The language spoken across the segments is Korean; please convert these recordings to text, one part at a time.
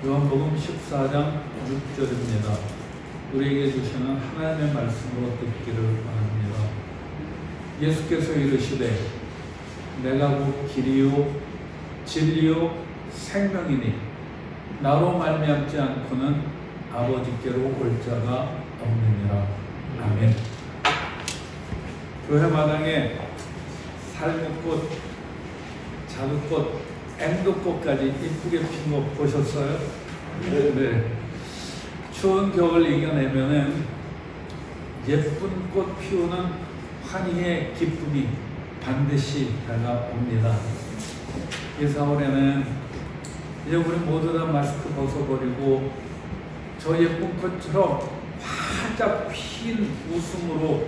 요한복음 14장 6절입니다. 우리에게 주시는 하나님의 말씀으로 듣기를 바랍니다. 예수께서 이르시되 내가 곧 길이요 진리요 생명이니 나로 말미암지 않고는 아버지께로 올 자가 없느니라. 아멘. 교회 마당에 삶의 꽃, 자두꽃, 앵두꽃까지 이쁘게 핀 거 보셨어요? 네. 추운 겨울 이겨내면은 예쁜 꽃 피우는 환희의 기쁨이 반드시 다가옵니다. 이 4월에는 이제 우리 모두 다 마스크 벗어버리고 저 예쁜 꽃처럼 활짝 핀 웃음으로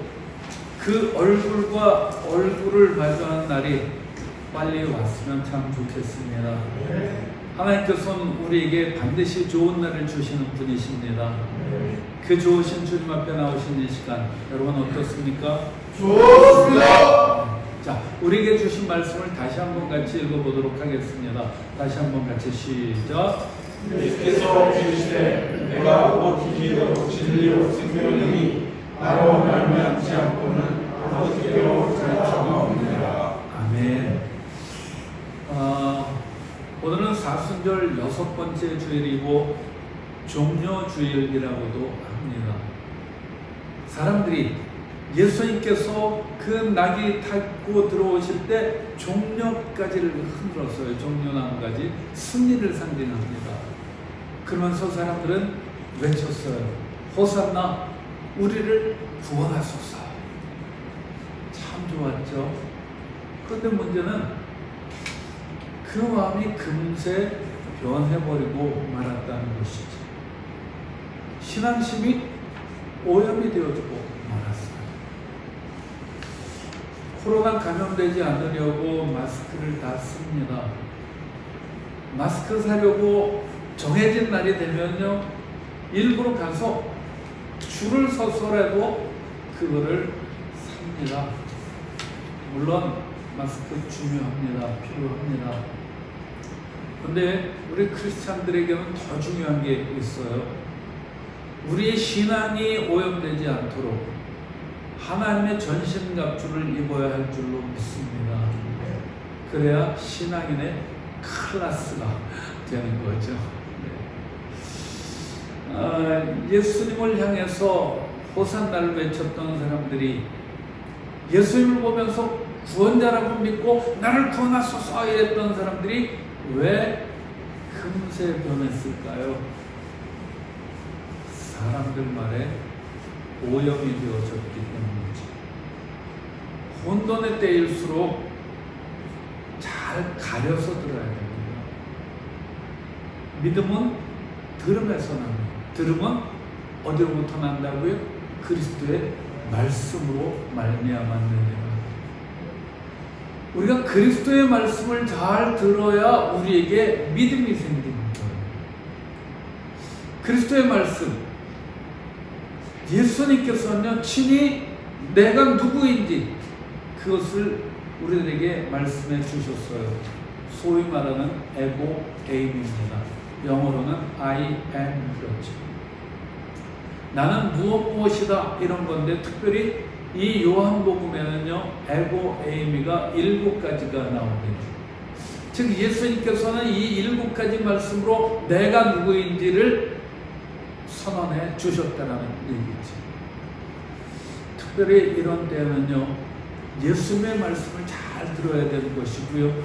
그 얼굴과 얼굴을 마주하는 날이 빨리 왔으면 참 좋겠습니다. 하나님께서는 우리에게 반드시 좋은 날을 주시는 분이십니다. 그 좋으신 주님 앞에 나오신 이 시간 여러분 어떻습니까? 좋습니다. 자, 우리에게 주신 말씀을 다시 한번 같이 읽어보도록 하겠습니다. 다시 한번 같이 시작. 예수께서 이르시되 내가 곧 길이요 진리요 생명이니 나로 말미암지 않고는 아버지께로 올 자가 없느니라. 아멘. 오늘은 사순절 6번째 주일이고 종려주일이라고도 합니다. 사람들이 예수님께서 그 낙이 타고 들어오실 때 종려가지를 흔들었어요. 종려나무가지 승리를 상징합니다. 그러면서 사람들은 외쳤어요. 호산나 우리를 구원하소서. 참 좋았죠. 그런데 문제는 그 마음이 금세 변해버리고 말았다는 것이죠. 신앙심이 오염이 되어지고 말았어요. 코로나 감염되지 않으려고 마스크를 다 씁니다. 마스크 사려고 정해진 날이 되면요, 일부러 가서 줄을 서서라도 그거를 삽니다. 물론 마스크 중요합니다. 필요합니다. 근데 우리 크리스찬들에게는 더 중요한 게 있어요. 우리의 신앙이 오염되지 않도록 하나님의 전신갑주를 입어야 할 줄로 믿습니다. 그래야 신앙인의 클래스가 되는 거죠. 예수님을 향해서 호산나를 외쳤던 사람들이 예수님을 보면서 구원자라고 믿고 나를 구원하소서 이랬던 사람들이 왜 금세 변했을까요? 사람들 말에 오염이 되어졌기 때문이죠. 혼돈의 때일수록 잘 가려서 들어야 됩니다. 믿음은 들음에서 납니다. 들음은 어디로부터 난다고요? 그리스도의 말씀으로 말미암았느니라. 우리가 그리스도의 말씀을 잘 들어야 우리에게 믿음이 생깁니다. 그리스도의 말씀, 예수님께서는 친히 내가 누구인지 그것을 우리들에게 말씀해 주셨어요. 소위 말하는 에고 에임입니다. 영어로는 I am 그렇죠. 나는 무엇이다 이런 건데 특별히 이 요한복음에는요, 에고 에이미가 7가지가 나옵니다. 즉 예수님께서는 이 7가지 말씀으로 내가 누구인지를 선언해 주셨다는 얘기죠. 특별히 이런 때는요, 예수님의 말씀을 잘 들어야 되는 것이고요.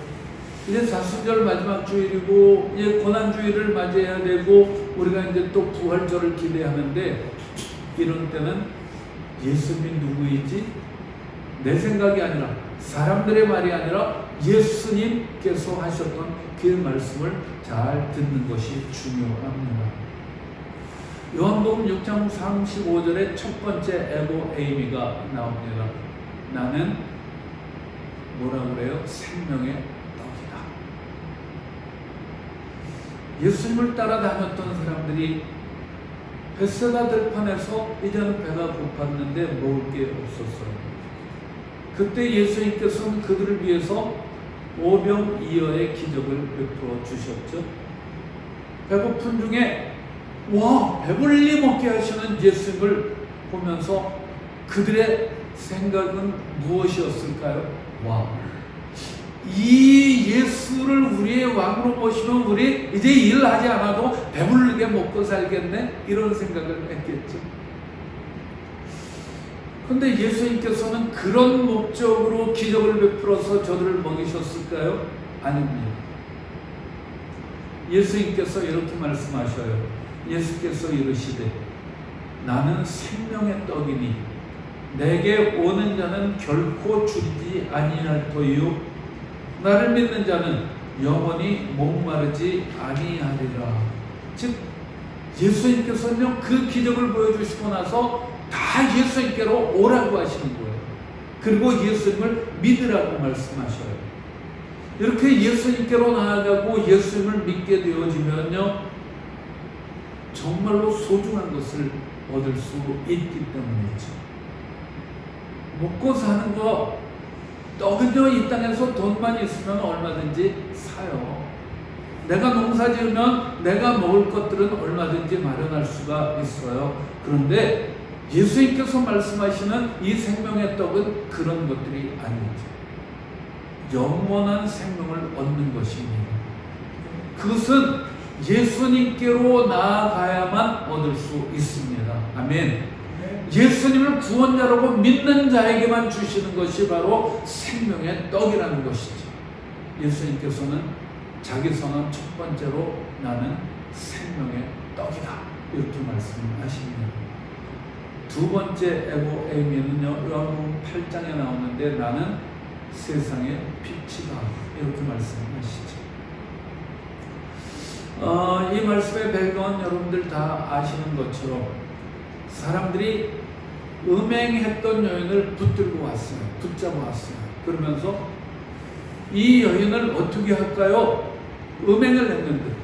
이제 사순절 마지막 주일이고 이제 고난주일을 맞이해야 되고 우리가 이제 또 부활절을 기대하는데 이런 때는 예수님이 누구인지 내 생각이 아니라 사람들의 말이 아니라 예수님께서 하셨던 그 말씀을 잘 듣는 것이 중요합니다. 요한복음 6장 35절에 첫 번째 에고 에이미가 나옵니다. 나는 뭐라 그래요? 생명의 떡이다. 예수님을 따라다녔던 사람들이 벳세다 들판에서 이제는 배가 고팠는데 먹을 게 없었어요. 그때 예수님께서는 그들을 위해서 5병 2여의 기적을 베풀어 주셨죠. 배고픈 중에 와, 배불리 먹게 하시는 예수님을 보면서 그들의 생각은 무엇이었을까요? 와, 이 예수를 우리의 왕으로 모시면 우리 이제 일하지 않아도 배불리게 먹고 살겠네? 이런 생각을 했겠죠. 근데 예수님께서는 그런 목적으로 기적을 베풀어서 저들을 먹이셨을까요? 아닙니다. 예수님께서 이렇게 말씀하셔요. 예수께서 이르시되 나는 생명의 떡이니 내게 오는 자는 결코 줄이지 아니할 터이요 나를 믿는 자는 영원히 목마르지 아니하리라. 즉 예수님께서는 그 기적을 보여주시고 나서 다 예수님께로 오라고 하시는 거예요. 그리고 예수님을 믿으라고 말씀하셔요. 이렇게 예수님께로 나아가고 예수님을 믿게 되어지면요, 정말로 소중한 것을 얻을 수 있기 때문이죠. 먹고 사는 거, 떡은요, 이 땅에서 돈만 있으면 얼마든지 사요. 내가 농사 지으면 내가 먹을 것들은 얼마든지 마련할 수가 있어요. 그런데 예수님께서 말씀하시는 이 생명의 떡은 그런 것들이 아니죠. 영원한 생명을 얻는 것입니다. 그것은 예수님께로 나아가야만 얻을 수 있습니다. 아멘. 예수님을 구원자라고 믿는 자에게만 주시는 것이 바로 생명의 떡이라는 것이죠. 예수님께서는 자기 선언 첫 번째로 나는 생명의 떡이다 이렇게 말씀하십니다. 두 번째 에고에미는요, 요한복음 8장에 나오는데 나는 세상의 빛이다 이렇게 말씀하시죠. 이 말씀의 배경은 여러분들 다 아시는 것처럼 사람들이 음행했던 여인을 붙들고 왔어요. 붙잡아 왔어요. 그러면서 이 여인을 어떻게 할까요? 음행을 했는데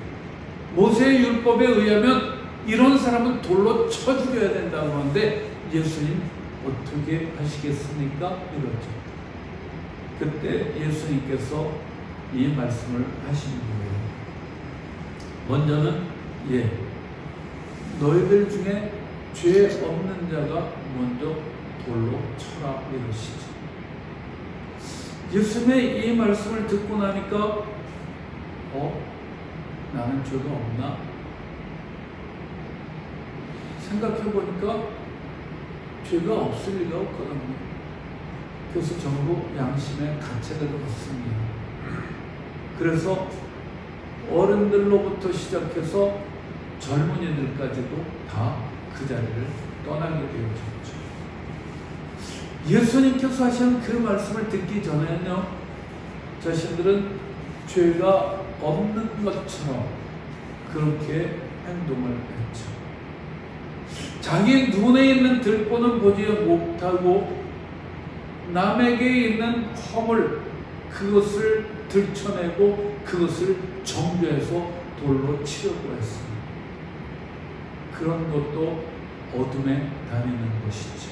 모세의 율법에 의하면 이런 사람은 돌로 쳐 죽여야 된다고 하는데 예수님 어떻게 하시겠습니까? 이러죠. 그때 예수님께서 이 말씀을 하시는 거예요. 먼저는 너희들 중에 죄 없는 자가 먼저 돌로 쳐라 이러시죠. 예수님의 이 말씀을 듣고 나니까 나는 죄가 없나? 생각해보니까 죄가 없을 리가 없거든요. 그래서 전부 양심의 가책을 받습니다. 그래서 어른들로부터 시작해서 젊은이들까지도 다 그 자리를 떠나게 되어졌죠. 예수님께서 하신 그 말씀을 듣기 전에는요, 자신들은 죄가 없는 것처럼 그렇게 행동을 했죠. 자기 눈에 있는 들보는 보지 못하고 남에게 있는 허물 그것을 들춰내고 그것을 정죄해서 돌로 치려고 했습니다. 그런 것도 어둠에 다니는 것이죠.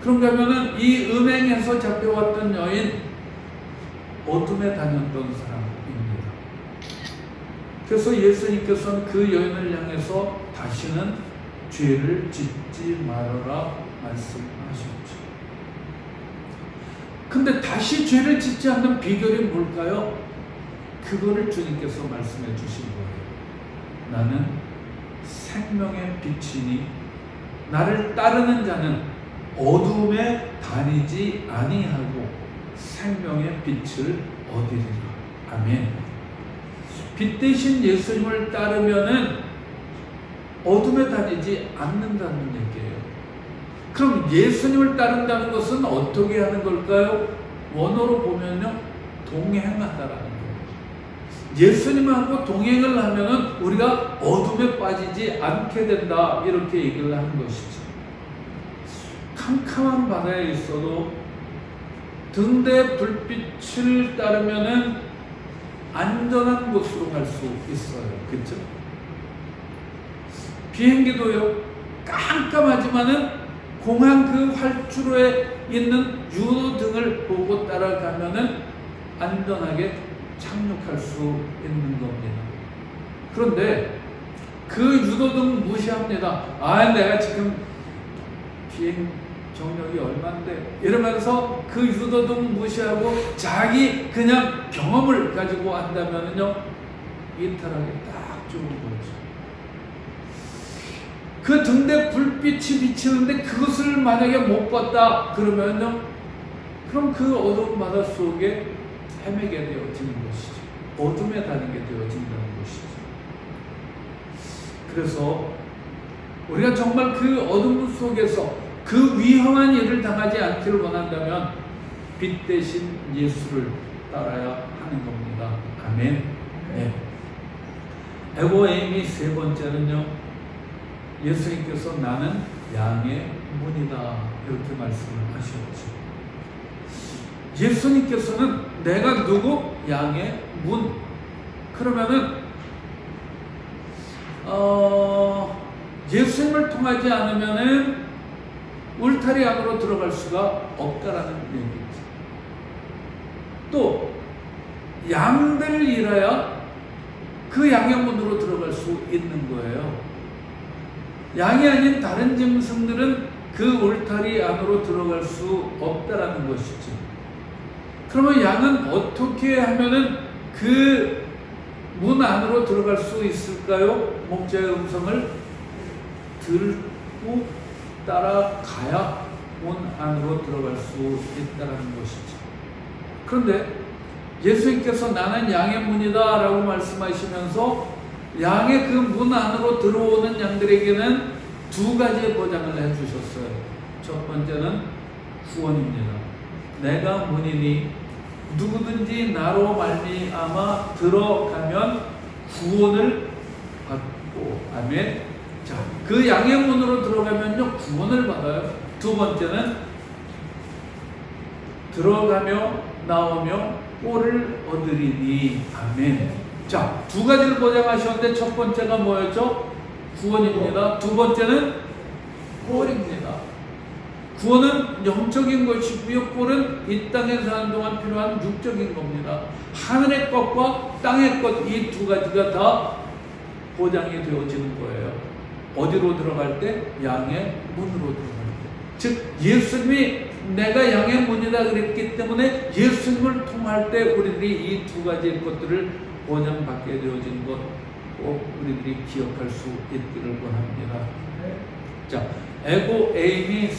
그런가 하면은 이 음행에서 잡혀왔던 여인 어둠에 다녔던 사람입니다. 그래서 예수님께서는 그 여인을 향해서 다시는 죄를 짓지 말아라 말씀하셨죠. 근데 다시 죄를 짓지 않는 비결이 뭘까요? 그거를 주님께서 말씀해 주신 거예요. 나는 생명의 빛이니 나를 따르는 자는 어둠에 다니지 아니하고 생명의 빛을 얻으리라. 아멘. 빛 대신 예수님을 따르면은 어둠에 다니지 않는다는 얘기예요. 그럼 예수님을 따른다는 것은 어떻게 하는 걸까요? 원어로 보면요, 동행하다라는 거예요. 예수님하고 동행을 하면은 우리가 어둠에 빠지지 않게 된다 이렇게 얘기를 하는 것이죠. 캄캄한 바다에 있어도 등대 불빛을 따르면은 안전한 곳으로 갈 수 있어요. 그렇죠? 비행기도요, 깜깜하지만은 공항 그 활주로에 있는 유도등을 보고 따라가면은 안전하게 착륙할 수 있는 겁니다. 그런데 그 유도등 무시합니다. 아, 내가 지금 비행 정력이 얼만데 이러면서 그 유도등 무시하고 자기 그냥 경험을 가지고 한다면요, 이탈하기 딱 좋은 거죠. 그 등대 불빛이 비치는데 그것을 만약에 못 봤다 그러면요, 그럼 그 어두운 바다 속에 헤매게 되어지는 것이죠. 어둠에 다니게 되어진다는 것이죠. 그래서 우리가 정말 그 어둠 속에서 그 위험한 일을 당하지 않기를 원한다면 빛 대신 예수를 따라야 하는 겁니다. 아멘. 네. 에고에임이 세 번째는요, 예수님께서 나는 양의 문이다 이렇게 말씀을 하셨죠. 예수님께서는 내가 누구? 양의 문. 그러면은 예수님을 통하지 않으면은 울타리 안으로 들어갈 수가 없다라는 얘기죠. 또 양들을 잃어야 그 양의 문으로 들어갈 수 있는 거예요. 양이 아닌 다른 짐승들은 그 울타리 안으로 들어갈 수 없다라는 것이죠. 그러면 양은 어떻게 하면은 그 문 안으로 들어갈 수 있을까요? 목자의 음성을 듣고 따라가야 문 안으로 들어갈 수 있다는 것이죠. 그런데 예수님께서 나는 양의 문이다 라고 말씀하시면서 양의 그 문 안으로 들어오는 양들에게는 두 가지의 보장을 해주셨어요. 첫 번째는 구원입니다. 내가 문이니 누구든지 나로 말미암아 들어가면 구원을 받고, 아멘. 자, 그 양의 문으로 들어가면요, 구원을 받아요. 두 번째는 들어가며 나오며 꼴을 얻으리니, 아멘. 자, 두 가지를 보장하셨는데 첫 번째가 뭐였죠? 구원입니다. 두 번째는 꼴입니다. 구원은 영적인 것이고요, 꼴은 이 땅에 사는 동안 필요한 육적인 겁니다. 하늘의 것과 땅의 것, 이 두 가지가 다 보장이 되어지는 거예요. 어디로 들어갈 때? 양의 문으로 들어갈 때. 즉 예수님이 내가 양의 문이다 그랬기 때문에 예수님을 통할 때 우리들이 이 두 가지의 것들을 보장받게 되어진 것 꼭 우리들이 기억할 수 있기를 원합니다. 자, 에고 에임이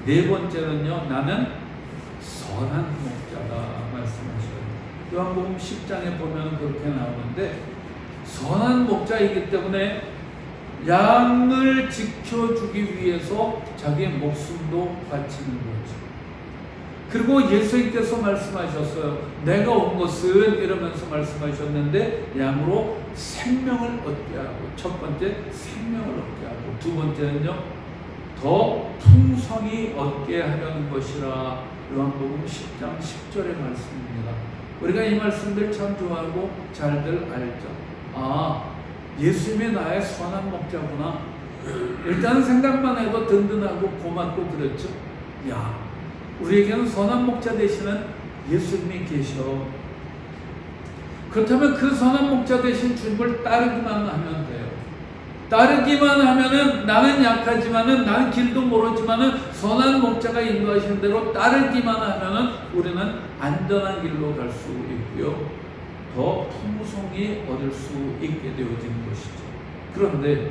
네 번째는요, 나는 선한 목자다 말씀하셔요. 요한복음 10장에 보면 그렇게 나오는데, 선한 목자이기 때문에 양을 지켜주기 위해서 자기의 목숨도 바치는 거죠. 그리고 예수님께서 말씀하셨어요. 내가 온 것은 이러면서 말씀하셨는데 양으로 생명을 얻게 하고, 첫 번째 생명을 얻게 하고, 두 번째는요 더 풍성히 얻게 하려는 것이라. 요한복음 10장 10절의 말씀입니다. 우리가 이 말씀들 참 좋아하고 잘들 알죠. 아, 예수님이 나의 선한 목자구나. 일단 생각만 해도 든든하고 고맙고 그렇죠. 야, 우리에게는 선한 목자 되시는 예수님이 계셔. 그렇다면 그 선한 목자 되신 주님을 따르기만 하면 돼요. 따르기만 하면은 나는 약하지만은 나는 길도 모르지만은 선한 목자가 인도하신 대로 따르기만 하면은 우리는 안전한 길로 갈 수 있고요. 더 풍성히 얻을 수 있게 되어지는 것이죠. 그런데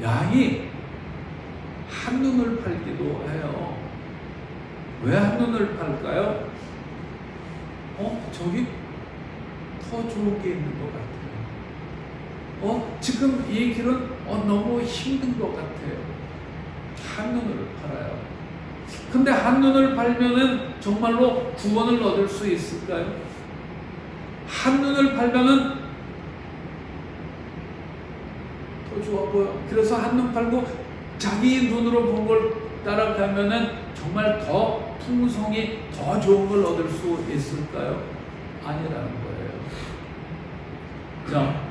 양이 한눈을 팔기도 해요. 왜 한눈을 팔까요? 저기 더 좋은 게 있는 것 같아요. 지금 이 길은 너무 힘든 것 같아요. 한눈을 팔아요. 근데 한눈을 팔면은 정말로 구원을 얻을 수 있을까요? 한눈을 팔면은 더 좋아 보여. 그래서 한눈 팔고 자기 눈으로 본 걸 따라가면은 정말 더 풍성히 더 좋은 걸 얻을 수 있을까요? 아니라는 거예요. 자,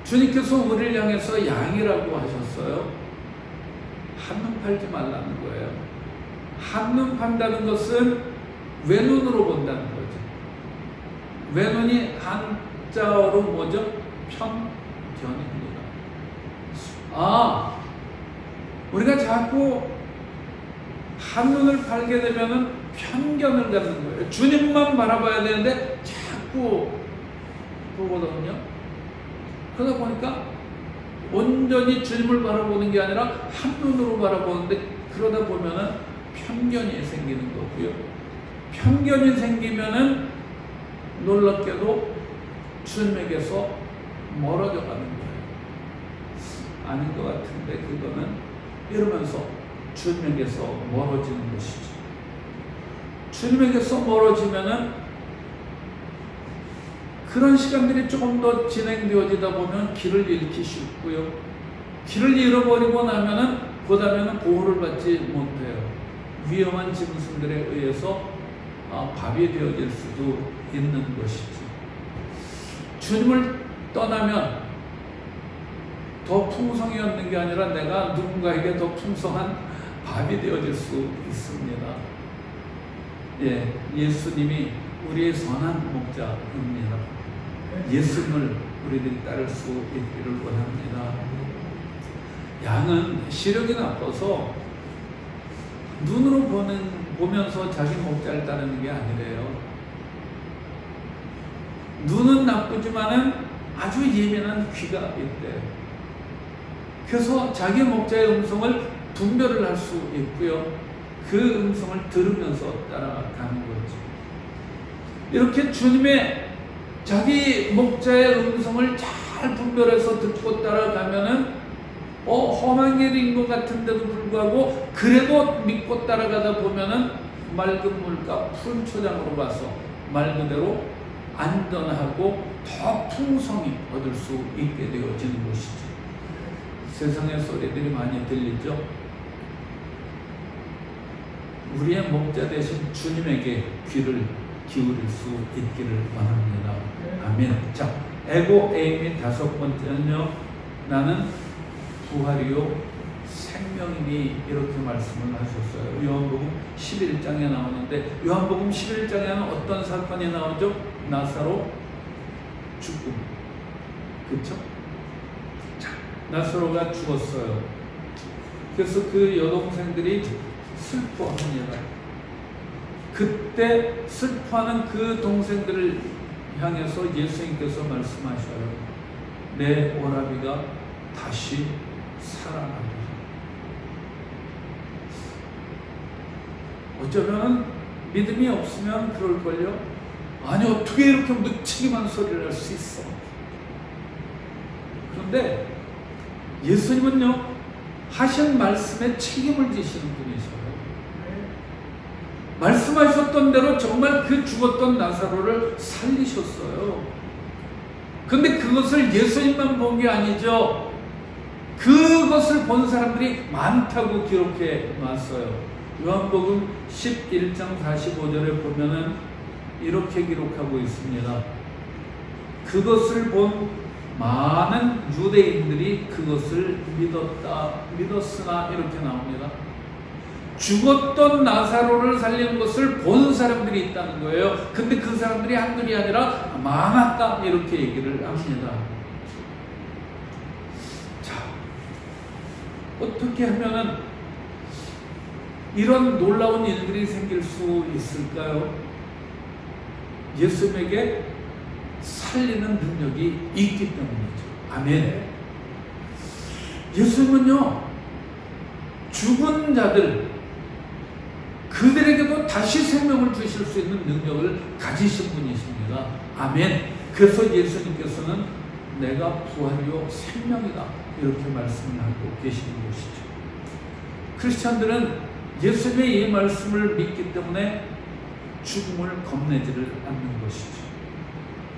주님께서 우리를 향해서 양이라고 하셨어요. 한눈 팔지 말라는 거예요. 한눈 판다는 것은 외눈으로 본다는 거죠. 외눈이 한자어로 뭐죠? 편견입니다. 우리가 자꾸 한눈을 팔게 되면은 편견을 갖는 거예요. 주님만 바라봐야 되는데 자꾸 보거든요. 그러다 보니까 온전히 주님을 바라보는 게 아니라 한눈으로 바라보는데, 그러다 보면은 편견이 생기는 거고요. 편견이 생기면은 놀랍게도 주님에게서 멀어져 가는 거예요. 아닌 것 같은데, 그거는 이러면서 주님에게서 멀어지는 것이죠. 주님에게서 멀어지면은 그런 시간들이 조금 더 진행되어지다 보면 길을 잃기 쉽고요. 길을 잃어버리고 나면은 그 다음에는 보호를 받지 못해요. 위험한 짐승들에 의해서 밥이 되어질 수도 있는 것이죠. 주님을 떠나면 더 풍성이 얻는 게 아니라 내가 누군가에게 더 풍성한 밥이 되어질 수 있습니다. 예수님이 우리의 선한 목자입니다. 예수님을 우리들이 따를 수 있기를 원합니다. 양은 시력이 나빠서 눈으로 보면서 자기 목자를 따르는 게 아니래요. 눈은 나쁘지만은 아주 예민한 귀가 있대요. 그래서 자기 목자의 음성을 분별을 할 수 있고요. 그 음성을 들으면서 따라가는 거죠. 이렇게 주님의 자기 목자의 음성을 잘 분별해서 듣고 따라가면은 험한 길인 것 같은데도 불구하고 그래도 믿고 따라가다 보면은 맑은 물가 푸른 초장으로 가서 말 그대로 안전하고 더 풍성히 얻을 수 있게 되어지는 것이죠. 세상의 소리들이 많이 들리죠. 우리의 목자 되신 주님에게 귀를 기울일 수 있기를 원합니다. 아멘. 자, 에고 에임이 다섯 번째는요, 나는 부활이요 생명이니, 이렇게 말씀을 하셨어요. 요한복음 11장에 나오는데, 요한복음 11장에는 어떤 사건이 나오죠? 나사로 죽음. 그렇죠? 자, 나사로가 죽었어요. 그래서 그 여동생들이 슬퍼합니다. 그때 슬퍼하는 그 동생들을 향해서 예수님께서 말씀하셔요. 내 오라비가 다시 살아나리라. 어쩌면 믿음이 없으면 그럴걸요. 아니, 어떻게 이렇게 무책임한 소리를 할 수 있어. 그런데 예수님은요, 하신 말씀에 책임을 지시는 분이셔요. 말씀하셨던 대로 정말 그 죽었던 나사로를 살리셨어요. 근데 그것을 예수님만 본 게 아니죠. 그것을 본 사람들이 많다고 기록해 놨어요. 요한복음 11장 45절에 보면은 이렇게 기록하고 있습니다. 그것을 본 많은 유대인들이 그것을 믿었으나, 이렇게 나옵니다. 죽었던 나사로를 살리는 것을 본 사람들이 있다는 거예요. 근데 그 사람들이 한둘이 아니라 많았다, 이렇게 얘기를 합니다. 자, 어떻게 하면은 이런 놀라운 일들이 생길 수 있을까요? 예수님에게 살리는 능력이 있기 때문이죠. 아멘. 예수님은요, 죽은 자들, 그들에게도 다시 생명을 주실 수 있는 능력을 가지신 분이십니다. 아멘. 그래서 예수님께서는 내가 부활이요 생명이다, 이렇게 말씀을 하고 계시는 것이죠. 크리스찬들은 예수님의 이 말씀을 믿기 때문에 죽음을 겁내지를 않는 것이죠.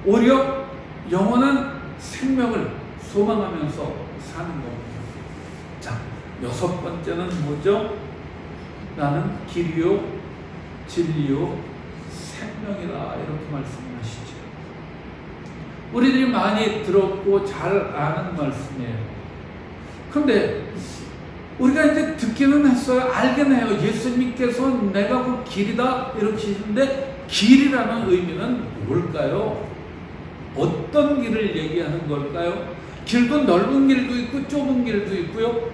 오히려 영원한 생명을 소망하면서 사는 겁니다. 자, 여섯 번째는 뭐죠? 나는 길이요 진리요 생명이다, 이렇게 말씀하시죠. 우리들이 많이 들었고 잘 아는 말씀이에요. 그런데 우리가 이제 듣기는 했어요. 알긴 해요. 예수님께서 내가 그 길이다, 이렇게 하시는데 길이라는 의미는 뭘까요? 어떤 길을 얘기하는 걸까요? 길도 넓은 길도 있고 좁은 길도 있고요.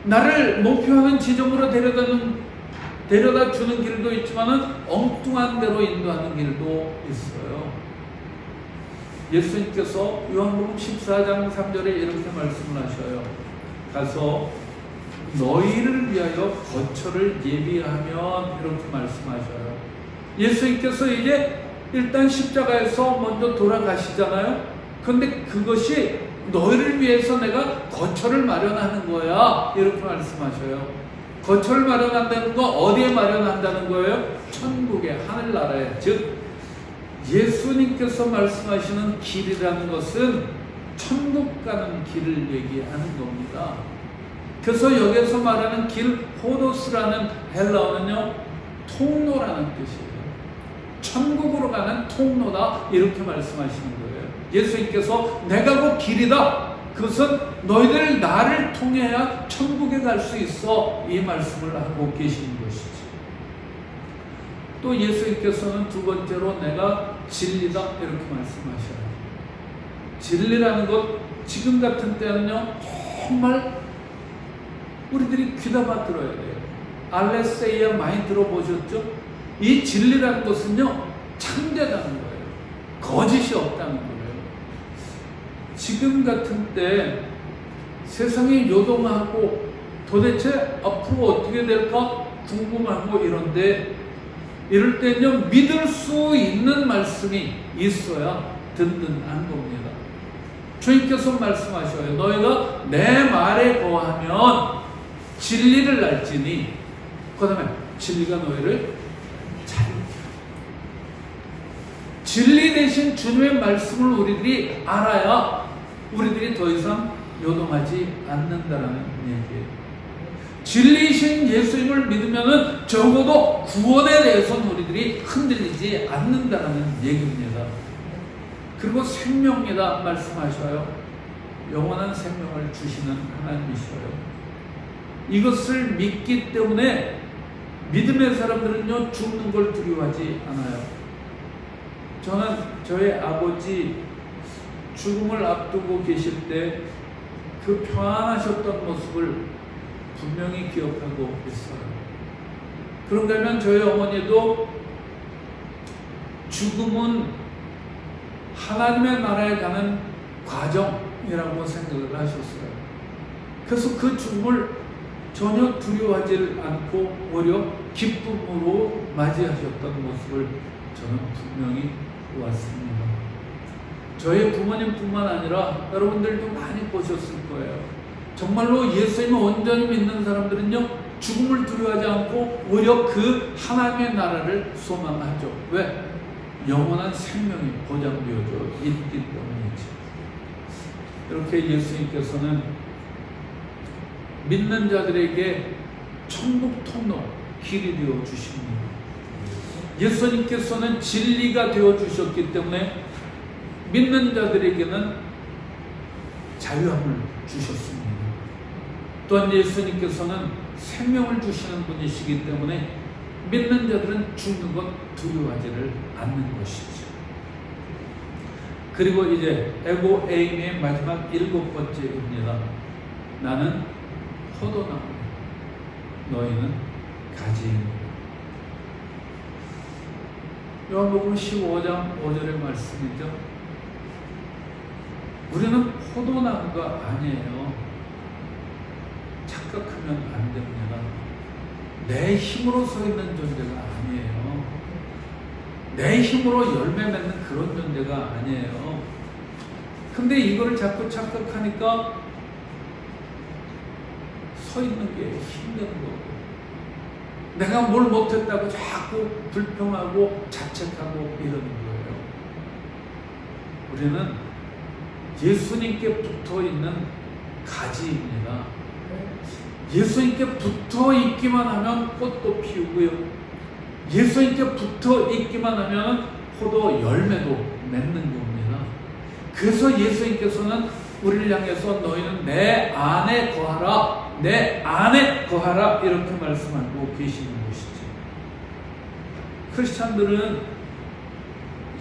나를 목표하는 지점으로 데려다 주는 길도 있지만은 엉뚱한 데로 인도하는 길도 있어요. 예수님께서 요한복음 14장 3절에 이렇게 말씀을 하셔요. 가서 너희를 위하여 거처를 예비하면, 이렇게 말씀하셔요. 예수님께서 이제 일단 십자가에서 먼저 돌아가시잖아요. 그런데 그것이 너희를 위해서 내가 거처를 마련하는 거야, 이렇게 말씀하셔요. 거처를 마련한다는 거 어디에 마련한다는 거예요? 천국에, 하늘나라에. 즉 예수님께서 말씀하시는 길이라는 것은 천국 가는 길을 얘기하는 겁니다. 그래서 여기서 말하는 길, 호도스라는 헬라어는요, 통로라는 뜻이에요. 천국으로 가는 통로다, 이렇게 말씀하시는 거예요. 예수님께서 내가 그 길이다, 그것은 너희들 나를 통해야 천국에 갈 수 있어, 이 말씀을 하고 계시는 것이죠. 또 예수님께서는 두 번째로 내가 진리다, 이렇게 말씀하셔요. 진리라는 것, 지금 같은 때는요 정말 우리들이 귀담아 들어야 돼요. 알레세이아 많이 들어보셨죠? 이 진리라는 것은요 참되다는 거예요. 거짓이 없다는 거예요. 지금 같은 때 세상이 요동하고 도대체 앞으로 어떻게 될까 궁금하고 이런데, 이럴 때는요 믿을 수 있는 말씀이 있어야 든든한 겁니다. 주님께서 말씀하셔요. 너희가 내 말에 거하면 진리를 알지니, 그 다음에 진리가 너희를 자유케 하리라. 진리 대신 주님의 말씀을 우리들이 알아야 우리들이 더 이상 요동하지 않는다라는 얘기예요. 진리이신 예수님을 믿으면은 적어도 구원에 대해서는 우리들이 흔들리지 않는다라는 얘기입니다. 그리고 생명이다 말씀하셔요. 영원한 생명을 주시는 하나님이셔요. 이것을 믿기 때문에 믿음의 사람들은요 죽는 걸 두려워하지 않아요. 저는 저의 아버지 죽음을 앞두고 계실 때 그 평안하셨던 모습을 분명히 기억하고 있어요. 그런가 하면 저희 어머니도 죽음은 하나님의 나라에 가는 과정이라고 생각을 하셨어요. 그래서 그 죽음을 전혀 두려워하지 않고 오히려 기쁨으로 맞이하셨던 모습을 저는 분명히 보았습니다. 저희 부모님뿐만 아니라 여러분들도 많이 보셨을 거예요. 정말로 예수님을 온전히 믿는 사람들은요 죽음을 두려워하지 않고 오히려 그 하나님의 나라를 소망하죠. 왜? 영원한 생명이 보장되어져 있기 때문이죠. 이렇게 예수님께서는 믿는 자들에게 천국 통로, 길이 되어 주십니다. 예수님께서는 진리가 되어 주셨기 때문에 믿는 자들에게는 자유함을 주셨습니다. 또한 예수님께서는 생명을 주시는 분이시기 때문에 믿는 자들은 죽는 것 두려워하지를 않는 것이죠. 그리고 이제 에고 에임의 마지막 7번째입니다. 나는 포도나무, 너희는 가지입니다. 요한복음 15장 5절의 말씀이죠. 우리는 포도나무가 아니에요. 착각하면 안 됩니다. 내 힘으로 서 있는 존재가 아니에요. 내 힘으로 열매 맺는 그런 존재가 아니에요. 근데 이거를 자꾸 착각하니까 서 있는 게 힘든 거고, 내가 뭘 못했다고 자꾸 불평하고 자책하고 이러는 거예요. 우리는 예수님께 붙어 있는 가지입니다. 예수님께 붙어 있기만 하면 꽃도 피우고요. 예수님께 붙어 있기만 하면 포도 열매도 맺는 겁니다. 그래서 예수님께서는 우리를 향해서 너희는 내 안에 거하라, 내 안에 거하라 이렇게 말씀하고 계시는 것이죠. 크리스찬들은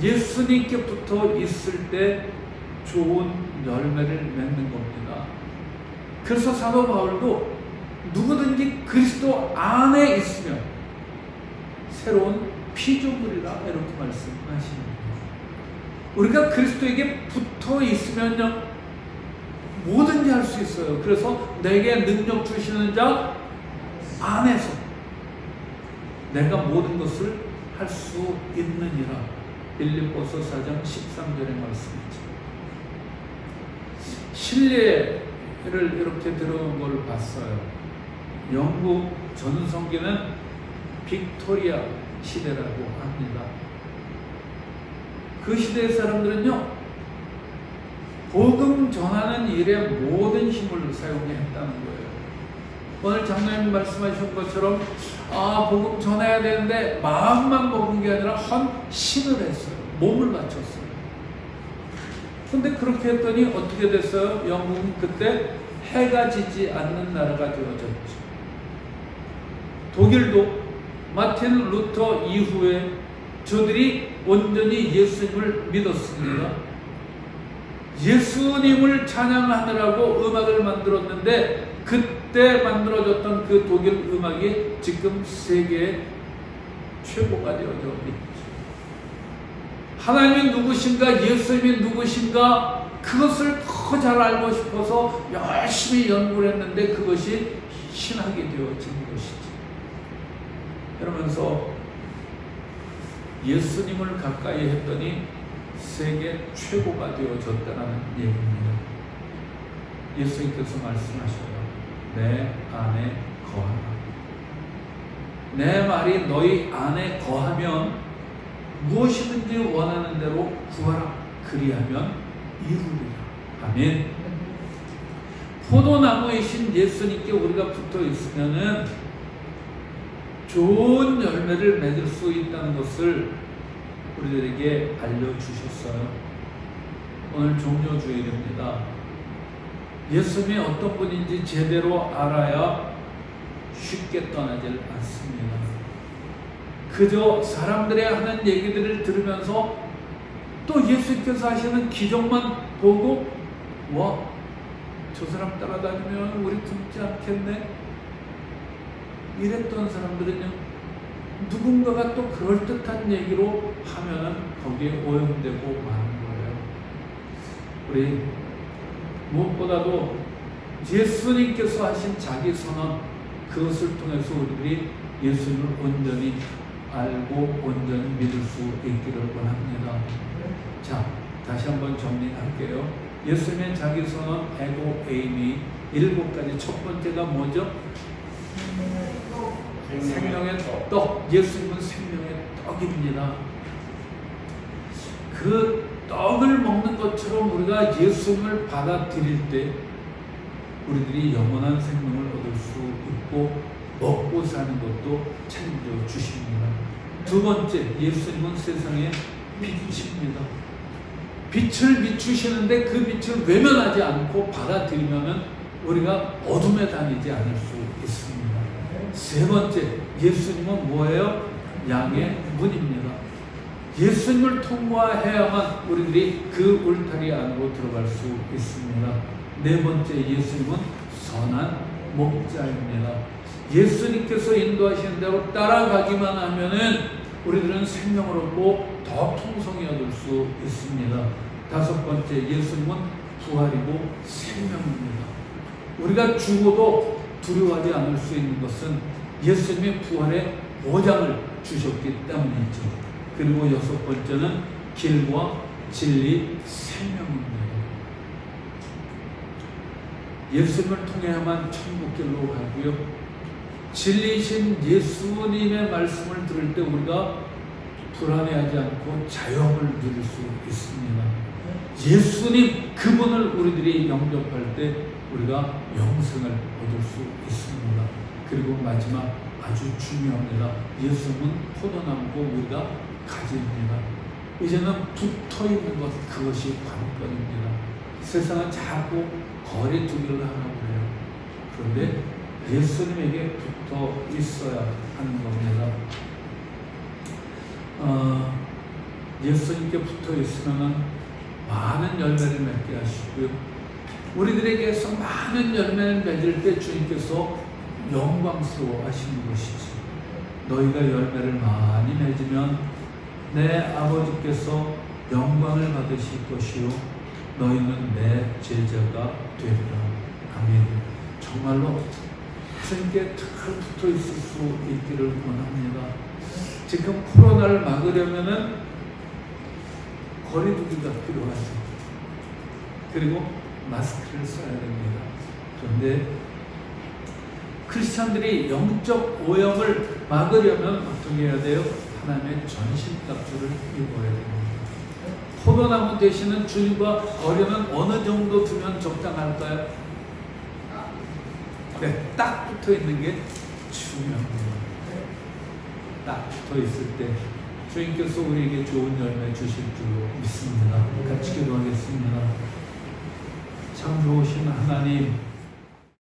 예수님께 붙어 있을 때 좋은 열매를 맺는 겁니다. 그래서 사도 바울도 누구든지 그리스도 안에 있으면 새로운 피조물이라 이렇게 말씀하십니다. 우리가 그리스도에게 붙어 있으면요 뭐든지 할 수 있어요. 그래서 내게 능력 주시는 자 안에서 내가 모든 것을 할 수 있느니라. 빌립보서 4장 13절의 말씀이죠. 실내를 이렇게 들어온 걸 봤어요. 영국 전성기는 빅토리아 시대라고 합니다. 그 시대의 사람들은요 복음 전하는 일에 모든 힘을 사용했다는 거예요. 오늘 장로님 말씀하신 것처럼 복음 전해야 되는데 마음만 먹은 게 아니라 헌신을 했어요. 몸을 바쳤어요. 근데 그렇게 했더니 어떻게 됐어요? 영국은 그때 해가 지지 않는 나라가 되어졌죠. 독일도 마틴 루터 이후에 저들이 온전히 예수님을 믿었습니다. 예수님을 찬양하느라고 음악을 만들었는데 그때 만들어졌던 그 독일 음악이 지금 세계 최고가 되어져 있죠. 하나님이 누구신가, 예수님이 누구신가 그것을 더 잘 알고 싶어서 열심히 연구를 했는데 그것이 신학이 되어진 것이죠. 그러면서 예수님을 가까이 했더니 세계 최고가 되어졌다는 얘기입니다. 예수님께서 말씀하셔요. 내 안에 거하라. 내 말이 너희 안에 거하면 무엇이든지 원하는 대로 구하라. 그리하면 이루리라. 아멘. 포도나무이신 예수님께 우리가 붙어 있으면은 좋은 열매를 맺을 수 있다는 것을 우리들에게 알려주셨어요. 오늘 종료주일입니다. 예수님이 어떤 분인지 제대로 알아야 쉽게 떠나질 않습니다. 그저 사람들의 하는 얘기들을 들으면서 또 예수님께서 하시는 기적만 보고 저 사람 따라다니면 우리 굶지 않겠네? 이랬던 사람들은요 누군가가 또 그럴듯한 얘기로 하면 거기에 오염되고 마는 거예요. 우리 무엇보다도 예수님께서 하신 자기 선언 그것을 통해서 우리들이 예수님을 온전히 알고 온전히 믿을 수 있기를 원합니다. 자, 다시 한번 정리할게요. 예수님의 자기 선언 에고 에이미 7가지. 첫 번째가 뭐죠? 생명의 떡. 예수님은 생명의 떡입니다. 그 떡을 먹는 것처럼 우리가 예수님을 받아들일 때 우리들이 영원한 생명을 얻을 수 있고 먹고 사는 것도 책임져 주십니다. 두 번째, 예수님은 세상의 빛입니다. 빛을 비추시는데 그 빛을 외면하지 않고 받아들이면 우리가 어둠에 다니지 않을 수 있습니다. 세 번째, 예수님은 뭐예요? 양의 문입니다. 예수님을 통과해야만 우리들이 그 울타리 안으로 들어갈 수 있습니다. 네 번째, 예수님은 선한 목자입니다. 예수님께서 인도하시는 대로 따라가기만 하면은 우리들은 생명을 얻고 더 풍성히 얻을 수 있습니다. 다섯 번째, 예수님은 부활이고 생명입니다. 우리가 죽어도 두려워하지 않을 수 있는 것은 예수님의 부활의 보장을 주셨기 때문이죠. 그리고 여섯 번째는 길과 진리, 생명입니다. 예수님을 통해야만 천국길로 가고요. 진리이신 예수님의 말씀을 들을 때 우리가 불안해하지 않고 자유함을 누릴 수 있습니다. 예수님 그분을 우리들이 영접할 때 우리가 영생을 얻을 수 있습니다. 그리고 마지막 아주 중요합니다. 예수님은 포도나무고 우리가 가지입니다. 이제는 붙어있는 것 그것이 관건입니다. 세상은 자꾸 거리 두기를 하라고 해요. 그런데 예수님에게 붙어 있어야 하는 겁니다. 예수님께 붙어 있으면 많은 열매를 맺게 하시고요. 우리들에게서 많은 열매를 맺을 때 주님께서 영광스러워 하시는 것이지. 너희가 열매를 많이 맺으면 내 아버지께서 영광을 받으실 것이요 너희는 내 제자가 되리라. 아멘. 정말로 주님께 잘 붙어 있을 수 있기를 원합니다. 지금 코로나를 막으려면은 거리두기가 필요하죠. 그리고 마스크를 써야 됩니다. 그런데 크리스찬들이 영적 오염을 막으려면 어떻게 해야 돼요? 하나님의 전신갑주를 입어야 됩니다. 포도나무 대신은 주님과 거리는 어느 정도 두면 적당할까요? 네, 딱 붙어 있는 게 중요합니다. 딱 붙어 있을 때 주님께서 우리에게 좋은 열매 주실 줄 믿습니다. 같이 기도하겠습니다. 참 좋으신 하나님,